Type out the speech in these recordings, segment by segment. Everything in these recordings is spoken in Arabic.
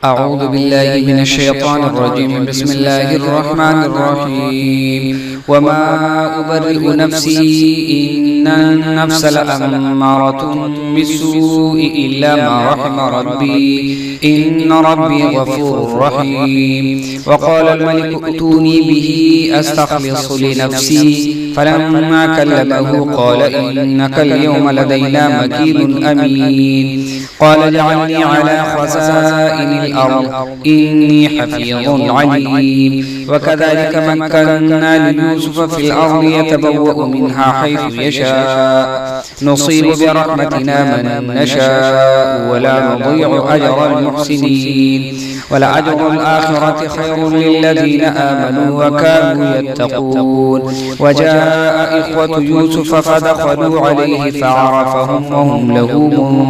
أعوذ بالله من الشيطان الرجيم. بسم الله الرحمن الرحيم. وما أبرئ نفسي إن النفس لأمارة بالسوء إلا ما رحم ربي إن ربي غفور رحيم. وقال الملك ائتوني به أستخلص لنفسي فلما كلمه قال إنك اليوم لدينا مكين أمين. قال اجعلني على خزائن الأرض إني حفيظ عليم. وكذلك مكنا ليوسف في الأرض يتبوأ منها حيث يشاء نصيب برحمتنا من نشاء ولا نضيع أجر المحسنين. ولأجر الآخرة خير للذين آمنوا وكانوا يتقون. وجاء إخوة يوسف فدخلوا عليه فعرفهم وهم له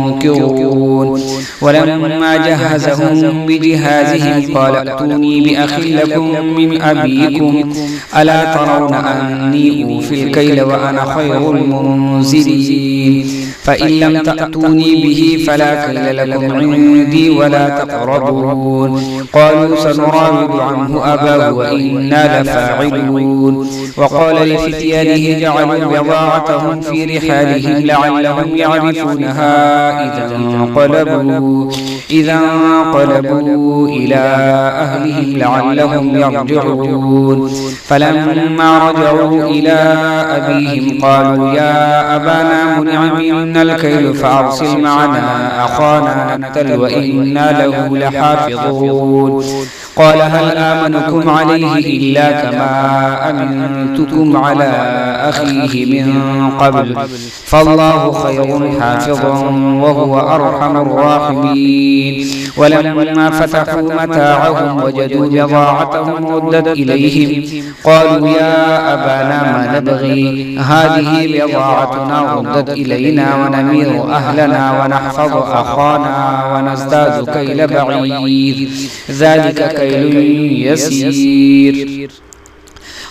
منكرون. ولما جهزهم بجهازهم قال ائتوني بأخ لكم من أبيكم ألا ترون أني أوفي الكيل وأنا خير المنزلين. فإن لم تأتوني به فلا كيل لكم عندي ولا تقربون. قالوا سنراود عنه أباه وإنا لفاعلون. وقال لفتيانه جعلوا بضاعتهم في رحالهم لعلهم يعرفونها إذا انقلبوا إلى أهلهم لعلهم يرجعون. فلما رجعوا إلى أبيهم قالوا يا أبانا منع منا الكيل فأرسل معنا أخانا نكتل وإنا له لحافظون. قال هل آمنكم عليه إلا كما أمنتكم على أخيه من قبل فالله خير حافظا وهو أرحم الراحمين. ولما فتحوا متاعهم وجدوا بضاعتهم ردت إليهم قالوا يا أبانا ما نبغي هذه بضاعتنا ردت إلينا ونمير أهلنا ونحفظ أخانا ونزداد كيل بعير ذلك كيل يسير.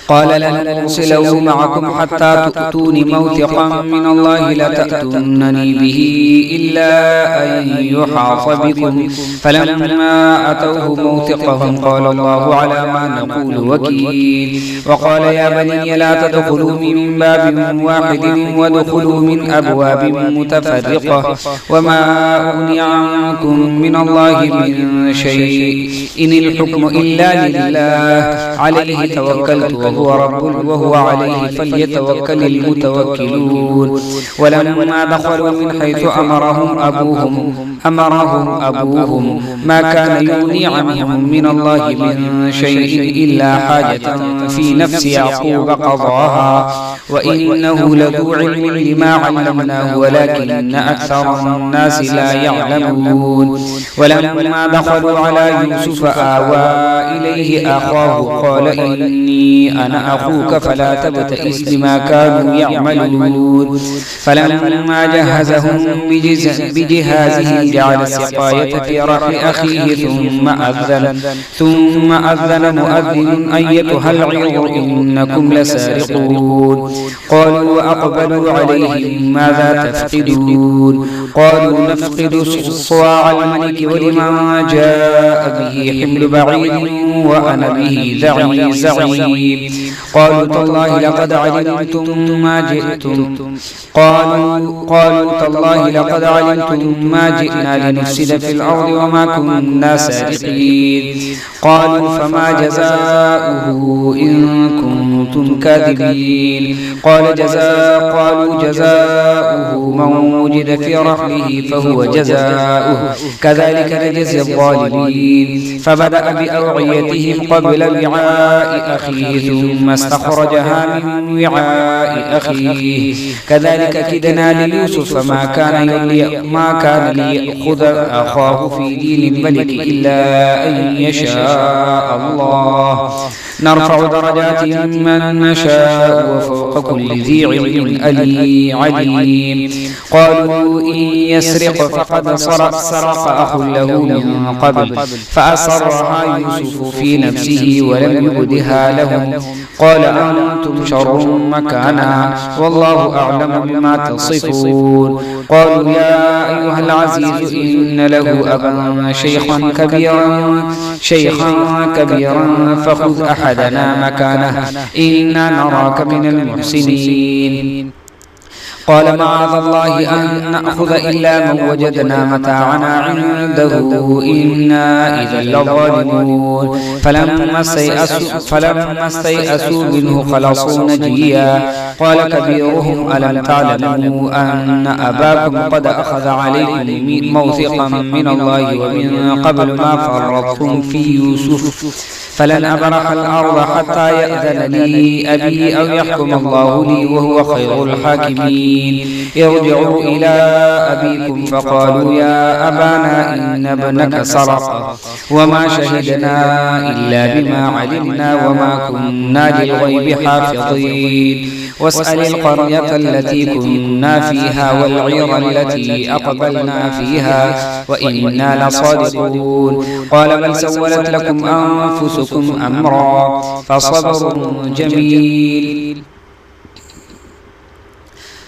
قال لن أرسله معكم حتى تؤتون موثقا من الله لتأتونني به إلا أن يحاط بكم. فلما أتوه موثقهم قال الله على ما نقول وكيل. وقال يا بني لا تدخلوا من باب واحد وادخلوا من أبواب متفرقة وما أغني عنكم من الله من شيء إن الحكم إلا لله عليه توكلت وهو عليه فليتوكل المتوكلون. ولما دخلوا من حيث أمرهم أبوهم ما كان يغني عنهم من الله من شيء إلا حاجة في نفس يعقوب قضاها وإنه لذو علم لما علمناه ولكن أكثر الناس لا يعلمون. ولما دخلوا على يوسف آوى إليه أخاه قال إني أنا أخوك فلا تبتئس بما كانوا يعملون. فلما جهزهم بجهازهم جعل السقاية في رحل أخيه ثم أذن مؤذن أيتها العير إنكم لسارقون. قالوا وأقبلوا عليهم ماذا تفقدون. قالوا نفقد صواع الملك ولمن جاء به حمل بعير وأنا به زعيم. قالوا تالله لقد علمتم ما جئنا لنفسد في الأرض وما كنا سارقين. قالوا فما جزاؤه إن كنتم كاذبين. قالوا جزاؤه من وجد في رحله فهو جزاؤه كذلك نجزي الظالمين. فبدأ بأوعيتهم قبل وعاء أخيه ثم استخرجها من وعاء أخيه كذلك كدنا ليوسف ما كان ليأخذ أخاه في دين الملك إلا أن يشاء الله نرفع درجات من نشاء وفوق كل ذي علم عليم. قالوا إن يسرق فقد سرق أخ له من قبل فأسرها يوسف في نفسه ولم يبدها لهم قال أنتم شر مكانا والله أعلم بما تصفون. قالوا يا أيها العزيز إن له أبا شيخا كبيرا فخذ أحدنا مكانه إنا نراك من المحسنين. قال معاذ الله أن نأخذ إلا من وجدنا متاعنا عنده إنا إذا لظالمون. فلما استيئسوا منه خلصوا نجيا قال كبيرهم ألم تعلموا أن أباكم قد أخذ عليكم موثقا من الله ومن قبل ما فرطتم في يوسف فلن أبرح الأرض حتى يأذن لي أبي أو يحكم الله لي وهو خير الحاكمين. ارجعوا إلى أبيكم فقالوا يا أبانا إن ابنك سرق وما شهدنا إلا بما علمنا وما كنا للغيب حافظين. واسأل القرية التي كنا فيها والعير التي أقبلنا فيها وإنا لصادقون. قال بل سولت لكم أنفسكم أمرا فصبر جميل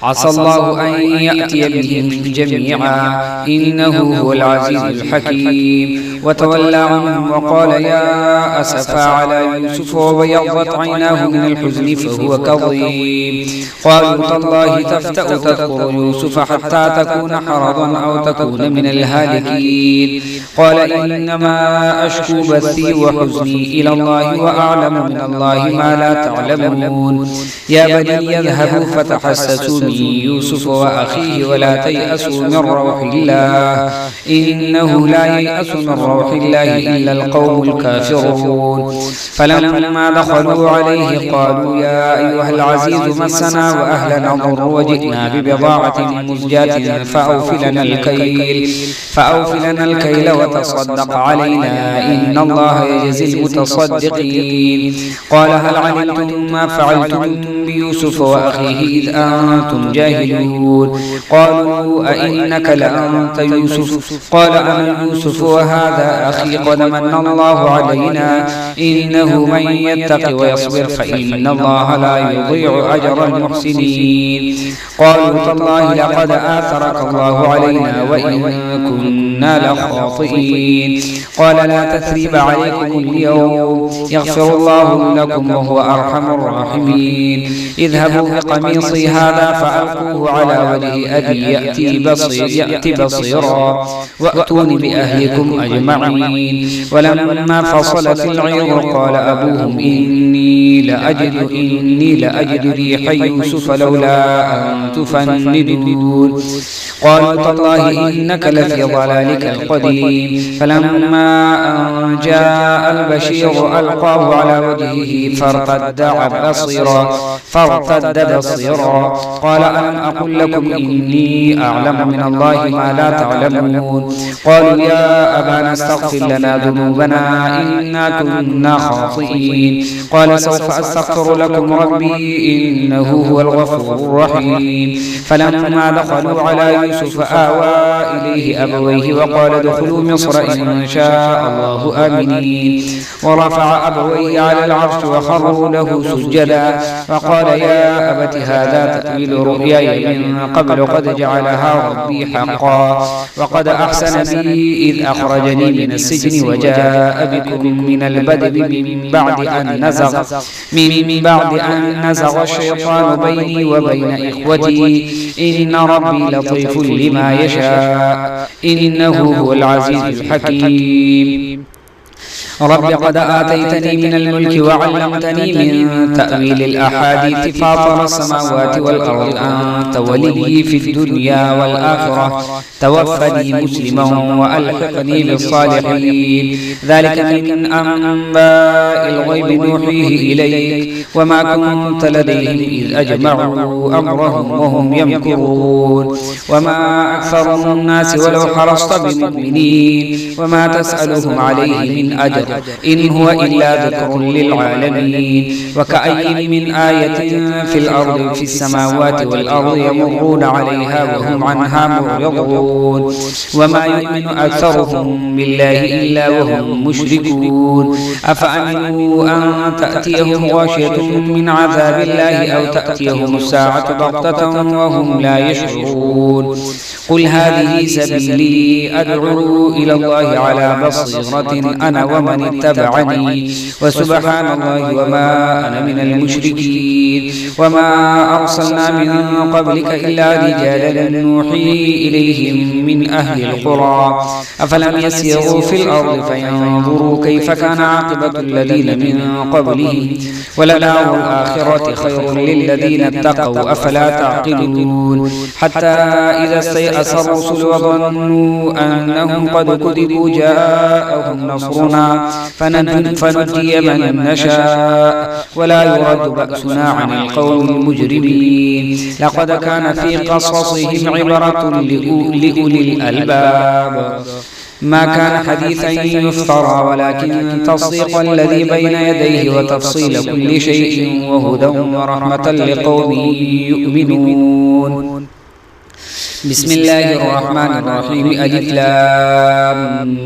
عسى الله أن يأتي بهم جميعا إنه هو العزيز الحكيم. وتولى عنهم وقال يا أسفا على يوسف وبيضت عيناه من الحزن فهو كظيم. قالوا تالله تفتأ تذكر يوسف حتى تكون حرضا أو تكون من الهالكين. قال إنما أشكو بثي وحزني إلى الله وأعلم من الله ما لا تعلمون. يا بني يذهبوا فتحسسوا من يوسف وأخيه ولا تيأسوا من روح الله إنه لا ييأس من روح الله إلا القوم الكافرون. فلما دخلوا عليه قالوا يا أيها العزيز مسنا وأهلنا ضر وجئنا ببضاعة مزجاة فأوفلنا الكيل وتصدق علينا إن الله يجزي المتصدقين. قال هل علمتم ما فعلتم بيوسف وأخيه إذ أنتم جاهلون. قالوا أئنك لأنت يوسف قال أنا يوسف وهذا أخي قد من الله علينا إنه من يتق ويصبر فإن الله لا يضيع أجر المحسنين. قالوا تالله لقد آثرك الله علينا وإن كنا لخاطئين. قال لا تثريب عليكم اليوم يغفر الله لكم وهو أرحم الراحمين. اذهبوا بقميصي هذا فألقوه على وجه أبي يأتي بصيرا وأتوني بأهلكم أجمعين. ولما فصلت العير قال أبوهم إني لأجد ريح يوسف لولا أن تفندون. قالوا تالله إنك لفي ضلالك القديم. فلما أن جاء البشير ألقاه على وجهه فارتد بصيرا قال ألم أقل لكم إني أعلم من الله ما لا تعلمون. قالوا يا أبانا استغفر لنا ذنوبنا إنا كنا خاطئين. قال سوف أستغفر لكم ربي إنه هو الغفور الرحيم. فلما دخلوا على يوسف آوى إليه أبويه وقال ادخلوا مصر إن شاء الله آمنين. ورفع أبويه على العرش وخروا له سجدا وقال يا أبت هذا تأويل رؤياي من قبل قد جعلها ربي حقا وقد أحسن بي إذ أخرجني من السجن وجاء بكم من البدو من بعد أن نزغ الشيطان بيني وبين إخوتي إن ربي لطيف لما يشاء إنه هو العزيز الحكيم. رب قد آتيتني من الملك وعلمتني من تأويل الأحاديث فاطر السماوات والأرض أنت ولي في الدنيا والآخرة توفني مسلما وألحقني بالصالحين. ذلك من أنباء الغيب نوحيه إليك وما كنت لديهم إذ أجمعوا أمرهم وهم يمكرون. وما أكثر الناس ولو حرصت بمؤمنين وما تسألهم عليه من أجر إن هو إلا ذكر للعالمين. وكأي من آية في الأرض في السماوات والأرض يمرون عليها وهم عنها معرضون وما يؤمن أكثرهم بالله إلا وهم مشركون. أفأمنوا أن تأتيهم غاشية من عذاب الله أو تأتيهم الساعة بغتة وهم لا يشعرون. قل هذه سبيلي أدعو إلى الله على بصيرة أنا ومن اتبعني وسبحان الله وما أنا من المشركين. وما أرسلنا من قبلك إلا رجالا نوحي إليهم من أهل القرى أفلم يسيروا في الأرض فينظروا كيف كان عاقبة الذين من قبلهم ولدار الآخرة خير للذين اتقوا أفلا تعقلون. حتى إذا استيأس الرسل وظنوا أنهم قد كذبوا جاءهم نصرنا فنجي من نشاء ولا يرد بأسنا عن القوم المجرمين. لقد كان في قصصهم عبرة لأولي الألباب ما كان حديثا يفترى ولكن تصديق الذي بين يديه وتفصيل كل شيء وهدى ورحمة لقوم يؤمنون. بسم الله الرحمن الرحيم ألف لام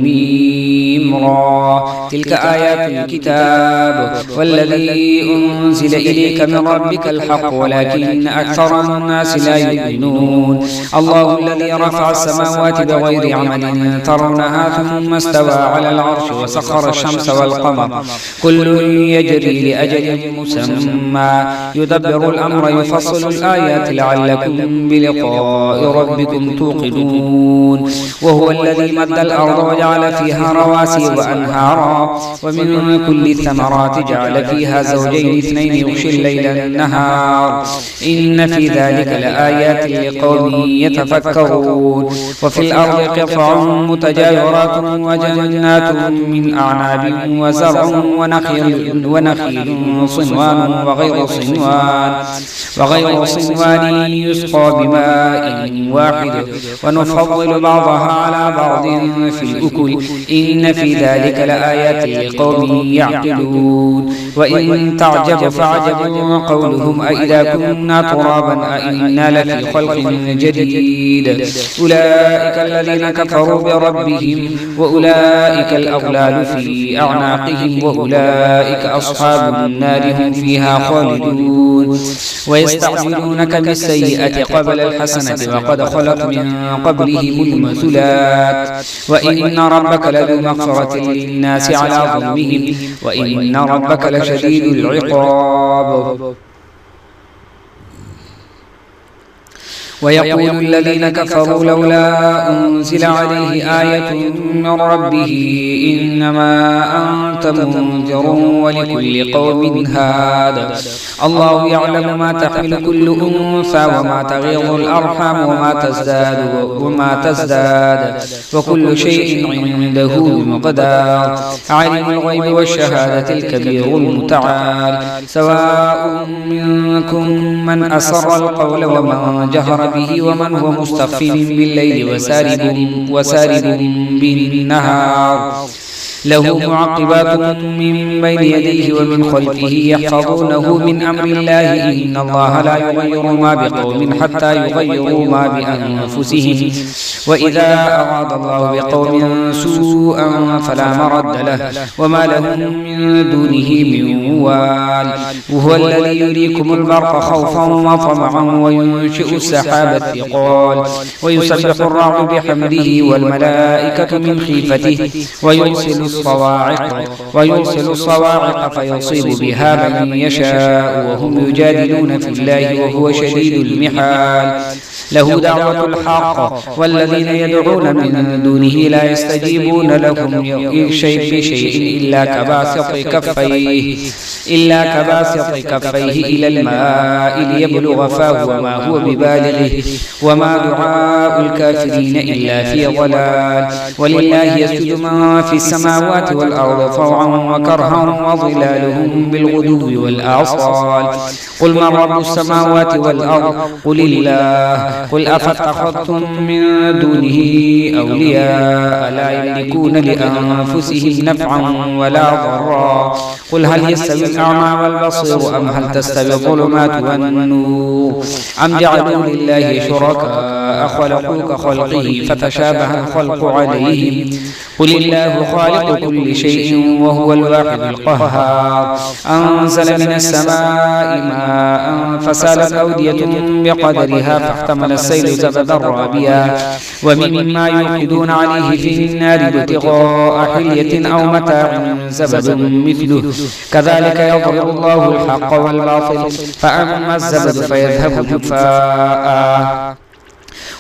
ميم را تلك آيات الكتاب والذي أنزل إليك من ربك الحق ولكن أكثر الناس لا يؤمنون. الله الذي رفع السماوات بغير عمل ترونها ثم استوى على العرش وسخر الشمس والقمر كل يجري لأجل مسمى يدبر الأمر يفصل الآيات لعلكم بلقاء ربكم توقنون. وهو الذي مد الأرض وجعل فيها رواسي وأنهارا ومن كل الثمرات جعل فيها زوجين اثنين يغشي الليل النهار إن في ذلك لآيات لقوم يتفكرون. وفي الأرض قطع متجاورات وجنات من أعناب وزرع ونخيل صنوان وغير صنوان يسقى بماء واحد ونفضل بعضها على بعض في الأكل إن في ذلك لآيات لقوم يعقلون. وإن تعجب فعجب قولهم أئذا كنا ترابا أئنا لفي خلق جديد أولئك الذين كفروا بربهم وأولئك الأغلال في أعناقهم وأولئك أصحاب النار هم فيها خالدون. ويستعجلونك بالسيئة قبل الحسنة وقد خلت من قبلهم المثلات وإن ربك لذو مغفرة للناس على ظلمهم وإن ربك لشديد العقاب. ويقول الذين كفروا لولا أنزل عليه آية من ربه إنما أنت منذر ولكل قوم هاد الله يعلم ما تحمل كل أنثى وما تغيض الأرحام وما تزداد وكل شيء عنده بمقدار. عالم الغيب والشهادة الكبير المتعال سواء منكم من أسر القول ومن جهر به ومن هو مستخف بالليل وسارب بالنهار له معقبات من بين يديه ومن خلفه يحفظونه من أمر الله إن الله لا يغير ما بقوم حتى يغيروا ما بأنفسهم وإذا أراد الله بقوم سوءا فلا مرد له وما لهم من دونه من وال. وهو الذي يريكم البرق خوفا وطمعا وينشئ السحاب الثقال ويسبح الرعد بحمده والملائكة من خيفته ويرسل الصواعق فيصيب بها من يشاء وهم يجادلون في الله وهو شديد المحال. له دعوة الحق والذين يدعون من دونه لا يستجيبون لهم بشيء إلا كباسط كفيه إلى الماء ليبلغ فاه وما هو ببالغه وما دعاء الكافرين إلا في ضلال. ولله يسجد ما في السماوات والأرض طوعا وكرها وظلالهم بالغدو والآصال. قل من رب السماوات والأرض قل الله قل أفاتخذتم من دونه أولياء لا يملكون لأنفسهم نفعا ولا ضرا قل هل يستوي الأعمى والبصير أم هل تستوي الظلمات والنور أم جعلوا لله شركاء خلقوا كخلقه فتشابه الخلق عليهم قل الله خالق كل شيء وهو الواحد القهار أنزل من السماء ماء فسالت أودية بقدرها فاحتمل السيل زبدا رابيا ومما يوقدون عليه في النار ابتغاء حلية أو متاع زبد مثله كذلك يضرب الله الحق والباطل فأما الزبد فيذهب جفاء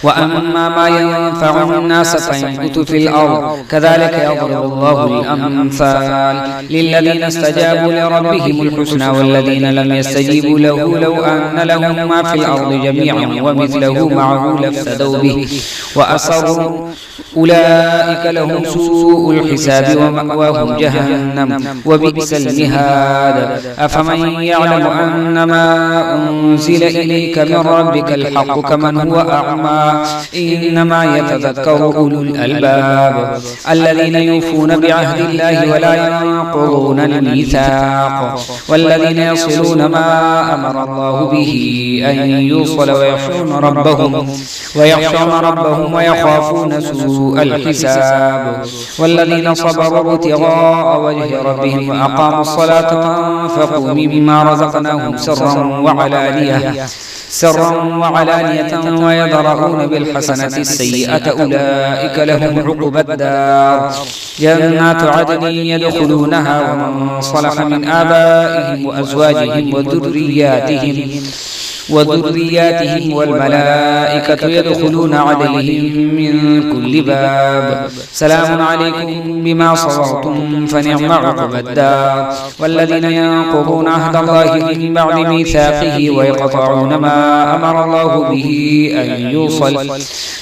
وأما ما ينفع الناس فينبت في الأرض كذلك يضرب الله الأمثال للذين استجابوا لربهم الحسنى والذين لم يستجيبوا له لو أن لهم ما في الأرض جميعا ومثله معه لافتدوا به وأسروا أولئك لهم سوء الحساب ومأواهم جهنم وبئس المهاد أفمن يعلم أن ما أنزل إليك من ربك الحق كمن هو أعمى إنما يتذكر أولو الألباب الذين يوفون بعهد الله ولا ينقضون الميثاق والذين يصلون ما أمر الله به أن يوصل ويخشون ربهم ويخافون سوء الحساب والذين صبروا ابتغاء وجه ربهم وأقاموا الصلاة وأنفقوا مما رزقناهم سرا وعلانية ويدرؤون بالحسنة السيئة أولئك لهم عقبى الدار جنات عدن يدخلونها ومن صلح من آبائهم وأزواجهم وذرياتهم والملائكة يدخلون عليهم من كل باب سلام عليكم بما صبرتم فنعم عقبى الدار والذين ينقضون عهد الله من بعد ميثاقه ويقطعون ما أمر الله به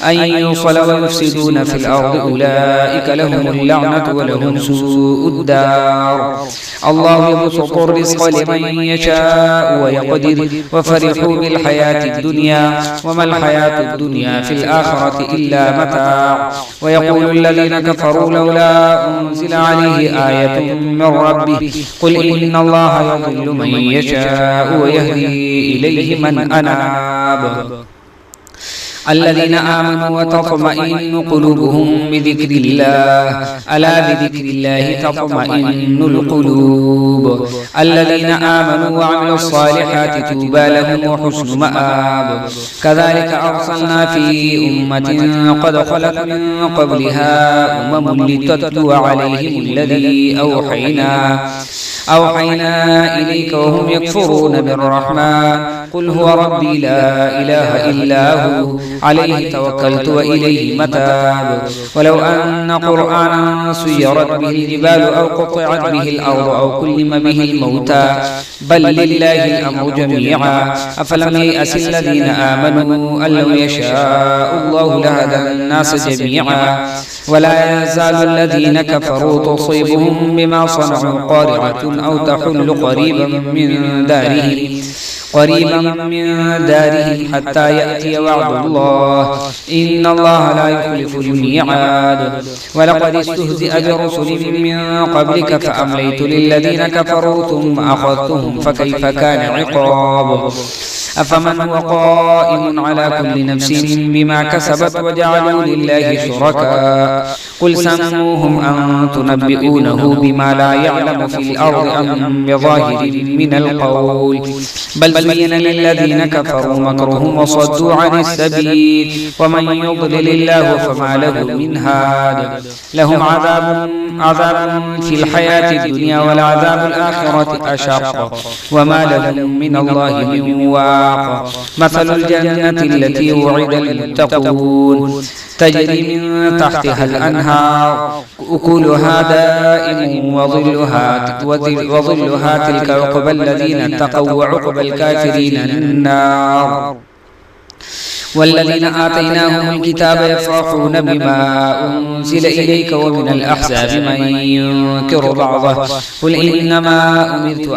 أن يوصل ويفسدون في الأرض أولئك لهم اللعنة ولهم سوء الدار الله يبسط الرزق لمن يشاء ويقدر وفرحوا بالحياة الدنيا وما الحياة الدنيا في الآخرة إلا متاع ويقول الذين كفروا لولا أنزل عليه آية من ربه قل إن الله يضل من يشاء ويهدي إليه من أناب الذين آمنوا وتطمئن قلوبهم بذكر الله ألا بذكر الله تطمئن القلوب الذين آمنوا وعملوا الصالحات طوبى لهم وحسن مآب كذلك أرسلنا في أمة قد خلت من قبلها لتتلو عليهم الذي أوحينا إليك وهم يكفرون بالرحمن قل هو ربي لا إله إلا هو عليه توكلت وإليه متاب ولو أن قرآنا سيرت به الجبال أو قطعت به الأرض أو كلم به الموتى بل لله الأمر جميعا أفلم ييأس الذين آمنوا أن لو يشاء الله لهدى الناس جميعا ولا يزال الذين كفروا تصيبهم بما صنعوا قارعة أو تحل قريبا من دارهم حتى يأتي وعد الله إن الله لا يخلف الميعاد ولقد استهزئ برسل من قبلك فأمليت للذين كفروا ثم أخذتهم فكيف كان عقاب أفمن هو قائم على كل نفس بما كسبت وجعلوا لله شركاء قل سموهم أن تنبئونه بما لا يعلم في الأرض أم بظاهر من القول بل زين للذين كفروا مكرهم وصدوا عن السبيل ومن يضلل الله فما له من هاد لهم عذاب في الحياة الدنيا والعذاب الآخرة أشق وما لهم من الله من واق مثل الجنة التي وعد المتقون تجري من تحتها الأنهار أكلها دائم وظلها تلك عقبى الذين اتقوا وعقبى الكافرين النار والذين آتيناهم الكتاب يفرحون بما أنزل إليك ومن الأحزاب من ينكر بعضه قل إنما أمرت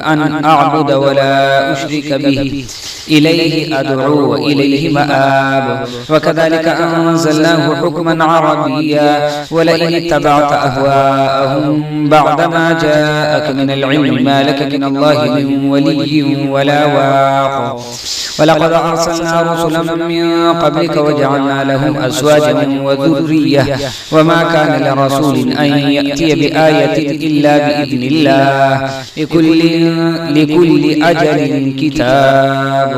أن أعبد ولا أشرك به إليه أدعو وإليه مآب وكذلك أنزلناه حكما عربيا ولئن اتبعت أهواءهم بعدما جاءك من العلم ما لك من الله من ولي ولا واق ولقد أرسلنا رسلا من قبلك وجعلنا لهم أزواجا وذرية وما كان لرسول أن يأتي بآية إلا بإذن الله لكل أجل كتاب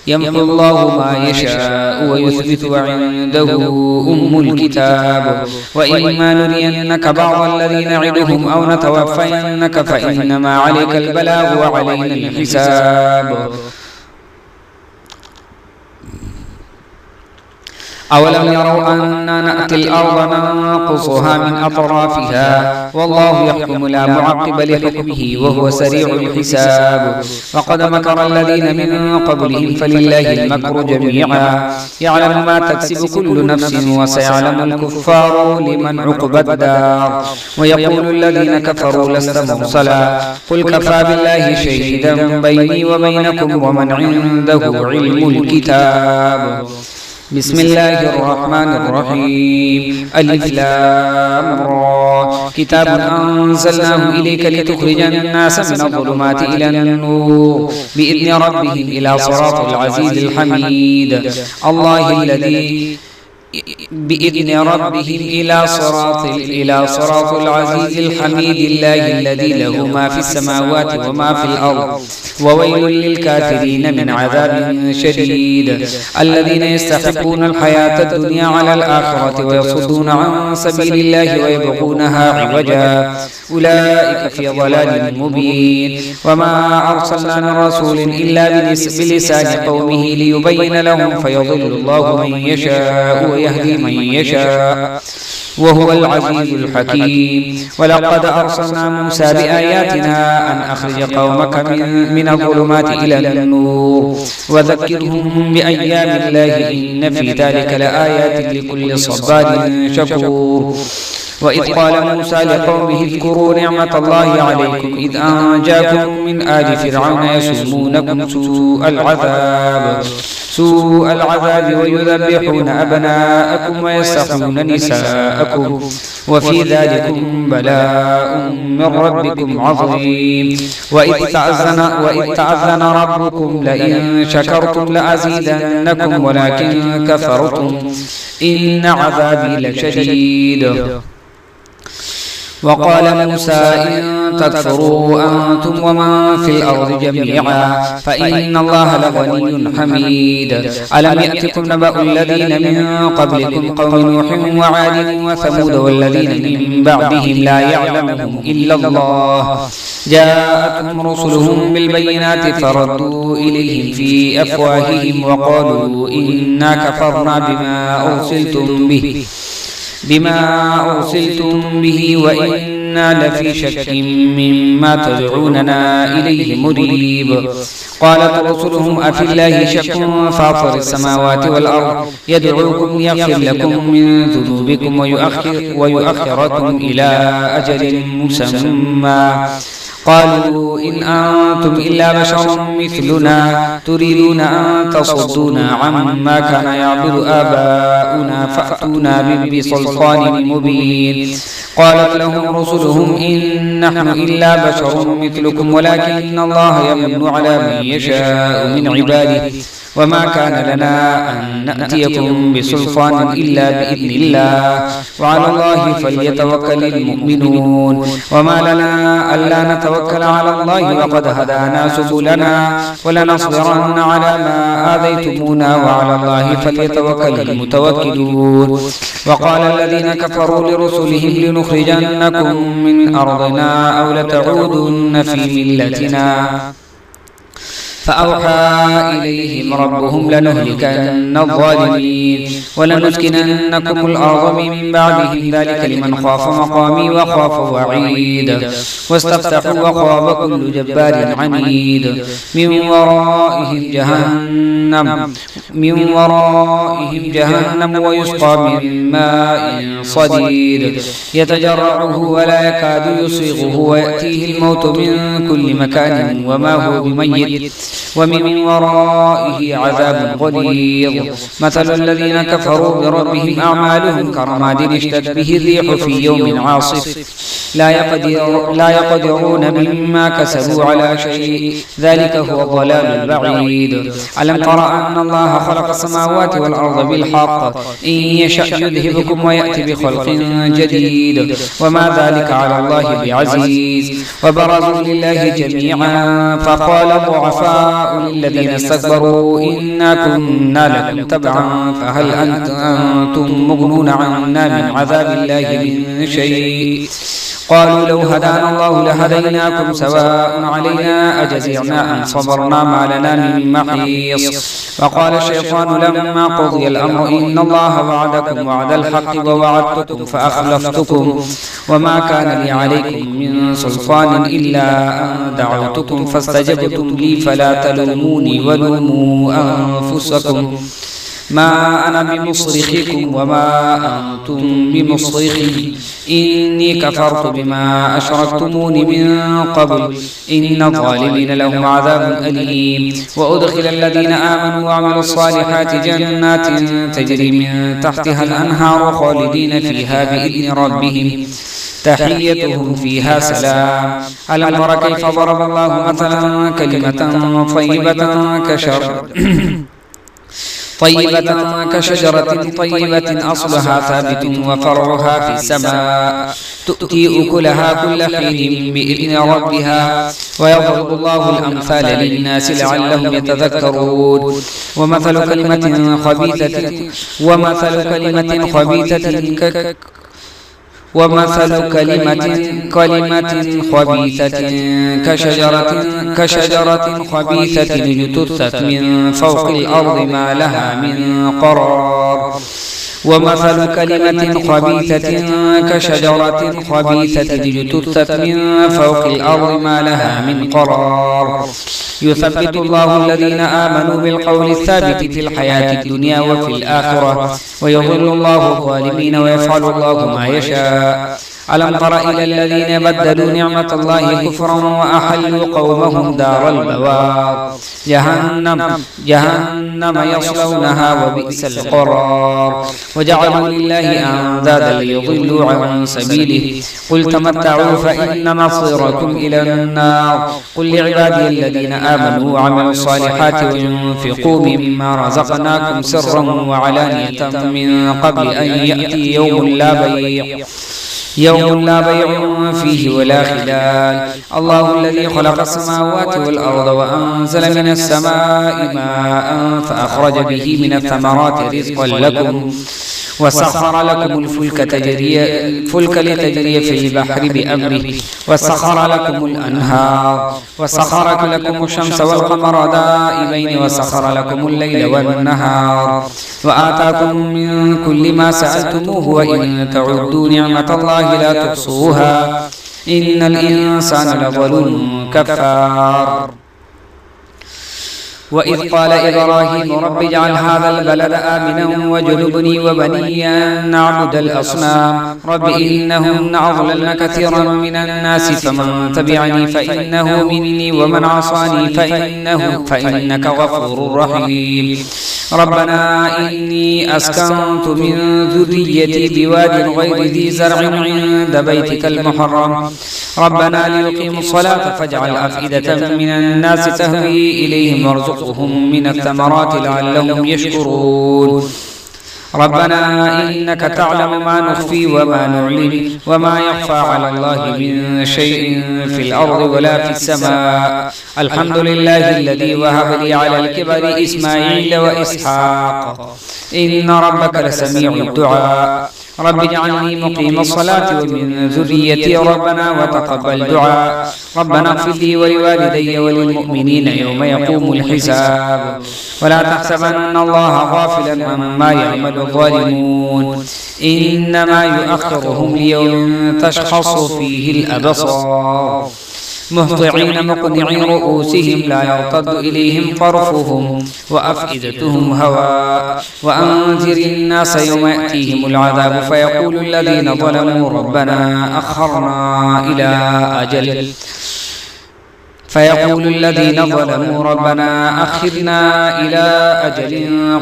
يمحو الله ما يشاء ويثبت وعنده أم الكتاب وإما نرينك بعض الذي نعدهم أو نتوفينك فإنما عليك البلاغ وعلينا الحساب أولم يروا أننا نأتي الأرض ننقصها من أطرافها والله يحكم لا معقب لحكمه وهو سريع الحساب وقد مكر الذين من قبلهم فلله المكر جميعا يعلم ما تكسب كل نفس وسيعلم الكفار لمن عقبى الدار ويقول الذين كفروا لست مرسلا قل كفى بالله شهيدا بيني وبينكم ومن عنده علم الكتاب بسم الله الرحمن الرحيم ألف لام را كتاب أنزلناه إليك لتخرج الناس من الظلمات إلى النور بإذن ربهم إلى صراط العزيز الحميد الله الذي بإذن ربهم إلى صراط العزيز الحميد الله الذي له ما في السماوات وما في الأرض وويل للكافرين من عذاب شديد الذين يستحقون الحياة الدنيا على الآخرة ويصدون عن سبيل الله ويبغونها عوجا أولئك في ضلال مبين وما أرسلنا من رسول إلا بلسان قومه ليبين لهم فيضل الله من يشاء ويهدي من يشاء وهو العزيز الحكيم ولقد أرسلنا موسى بآياتنا أن أخرج قومك من الظلمات إلى النور وذكرهم بأيام الله إن في ذلك لآيات لكل صبار شكور وإذ قال موسى لقومه اذكروا نعمة الله عليكم إذ أنجاكم من آل فرعون يسومونكم سوء العذاب ويذبحون أبناءكم ويستحيون نساءكم وفي ذلكم بلاء من ربكم عظيم وإذ تأذن ربكم لئن شكرتم لأزيدنكم ولكن كفرتم إن عذابي لشديد وقال موسى إن تكفروا أنتم ومن في الأرض جميعا فإن الله لغني حميد ألم يأتكم نبأ الذين من قبلكم قوم نوح وعاد وثمود والذين من بعدهم لا يعلمهم إلا الله جاءتهم رسلهم بالبينات فردوا إليهم في أفواههم وقالوا إنا كفرنا بما أرسلتم به وإنا لفي شك مما تدعوننا إليه مريب قالت رسلهم أفي الله شك فاطر السماوات والأرض يدعوكم يغفر لكم من ذنوبكم ويؤخركم إلى أجل مسمى قالوا إن أنتم إلا بشر مثلنا تريدون أن تصدونا عما كان يعبد آباؤنا فأتونا بسلطان مبين قالت لهم رسلهم إن نحن إلا بشر مثلكم ولكن الله يمن على من يشاء من عباده وما كان لنا أن نأتيكم بسلطان إلا بإذن الله وعلى الله فليتوكل المؤمنون وما لنا ألا نتوكل على الله وقد هدانا سبلنا ولنصبرن على ما آذيتمونا وعلى الله فليتوكل المتوكلون وقال الذين كفروا لرسلهم لنخرجنكم من أرضنا أو لتعودن في ملتنا فأوحى إليهم ربهم لنهلكن الظالمين ولنسكننكم الأرض من بعدهم ذلك لمن خاف مقامي وخاف وعيد واستفتحوا وخاب كل جبار عنيد من ورائهم جهنم ويسقى من ماء صديد يتجرعه ولا يكاد يصيغه ويأتيه الموت من كل مكان وما هو بميت ومن ورائه عذاب غليظ مثل الذين كفروا بربهم أعمالهم كرماد اشتدت به الريح في يوم عاصف لا يقدرون مما كسبوا على شيء ذلك هو الضلال البعيد ألم تر أن الله خلق السماوات والأرض بالحق إن يشأ يذهبكم ويأتي بخلق جديد وما ذلك على الله بعزيز وبرزوا لله جميعا فقال الضعفاء للذين استكبروا إنا كنا لكم تبعا فهل أنتم مغنون عنا من عذاب الله من شيء قالوا لو هدانا الله لهديناكم سواء علينا أجزعنا أم صبرنا ما لنا من محيص وقال الشيطان لما قضي الأمر إن الله وعدكم وعد الحق ووعدتكم فأخلفتكم وما كان لي عليكم من سلطان إلا أن دعوتكم فاستجبتم لي فلا تلوموني ولوموا أنفسكم ما أنا بمصرخكم وما أنتم بمصرخي إني كفرت بما أشركتمون من قبل إن الظالمين لهم عذاب أليم وأدخل الذين آمنوا وعملوا الصالحات جنات تجري من تحتها الأنهار خالدين فيها بإذن ربهم تحيتهم فيها سلام ألم تر كيف ضرب الله مثلا كلمة طيبة كشجرة طيبة أصلها ثابت وفرعها في السماء تؤتي أكلها كل حين بإذن ربها ويضرب الله الأمثال للناس لعلهم يتذكرون ومثل كلمة خبيثة كشجرة خبيثة اجتثت من فوق الأرض ما لها من قرار ومثل كلمة خبيثة كشجرة خبيثة اجتثت من فوق الأرض ما لها من قرار يثبت الله الذين آمنوا بالقول الثابت في الحياة الدنيا وفي الآخرة ويضل الله الظالمين ويفعل الله ما يشاء ألم تر إلى الذين بدلوا نعمة الله كفرا وأحلوا قومهم دار البوار جهنم يصلونها وبئس القرار وجعلوا لله أندادا ليضلوا عن سبيله قل تمتعوا فإن مصيركم إلى النار قل لعبادي الذين آمنوا وعملوا الصالحات وينفقوا مما رزقناكم سرا وعلانية من قبل أن يأتي يوم لا بيع فيه ولا خلال الله الذي خلق السماوات والأرض وأنزل من السماء ماء فأخرج به من الثمرات رزقا لكم وسخر لكم الفلك لتجري في البحر بأمره وسخر لكم الأنهار وسخر لكم الشمس والقمر دائبين وسخر لكم الليل والنهار وآتاكم من كل ما سألتموه وإن تعدوا نعمة الله لا تحصوها إن الإنسان لظلوم كفار وإذ قال إبراهيم رب اجعل هذا البلد آمنا واجنبني وبني أن نعبد الأصنام رب إنهن أضللن كثيرا من الناس فمن تبعني فإنه مني ومن عصاني فإنك غفور رحيم ربنا إني أسكنت من ذريتي بواد غير ذي زرع عند بيتك المحرم ربنا ليقيموا الصلاة فاجعل أفئدة من الناس تهوي إليهم وارزقهم من الثمرات لعلهم يشكرون ربنا إنك تعلم ما نخفي وما نعلن وما يخفى على الله من شيء في الأرض ولا في السماء الحمد لله الذي وهب لي على الكبر إسماعيل وإسحاق إن ربك لسميع الدعاء رب اجعلني مقيم الصلاة ومن ذريتي ربنا وتقبل دعاء ربنا اغفر لي ولوالدي وللمؤمنين يوم يقوم الحساب ولا تحسبن الله غافلا عما يعمل الظالمون إنما يؤخرهم ليوم تشخص فيه الأبصار مهطعين مقنعي رؤوسهم لا يرتد إليهم طرفهم وأفئدتهم هواء وأنذر الناس يوم يأتيهم العذاب فيقول الذين ظلموا ربنا أخرنا إلى أجل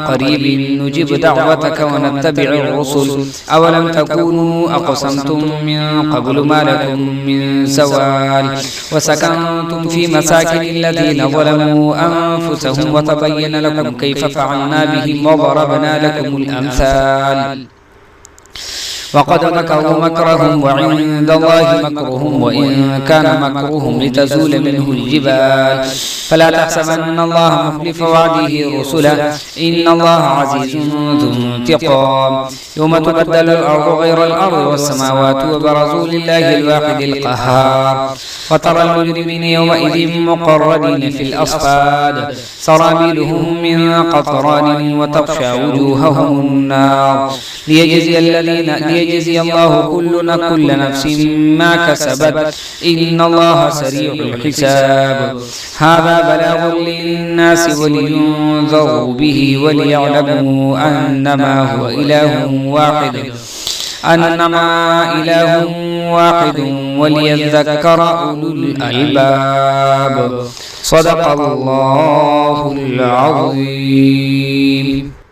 قريب نجب دعوتك ونتبع الرسل أولم تكونوا أقسمتم من قبل ما لكم من زوال وسكنتم في مساكن الذين ظلموا أنفسهم وتبين لكم كيف فعلنا بهم وضربنا لكم الأمثال وقد مكروا مكرهم وعند الله مكرهم وإن كان مكرهم لتزول منه الجبال فلا تحسبن الله مخلف وعده رسله إن الله عزيز ذو انتقام يوم تبدل الأرض غير الأرض والسماوات وبرزوا لله الواحد القهار وترى المجرمين يومئذ مقرنين في الأصفاد سرابيلهم من قطران وتغشى وجوههم النار ليجزي الله كل نفس ما كسبت إن الله سريع الحساب هذا بلاغ للناس ولينذروا به وليعلموا أنما إله واحد وليذكر أولو الألباب صدق الله العظيم.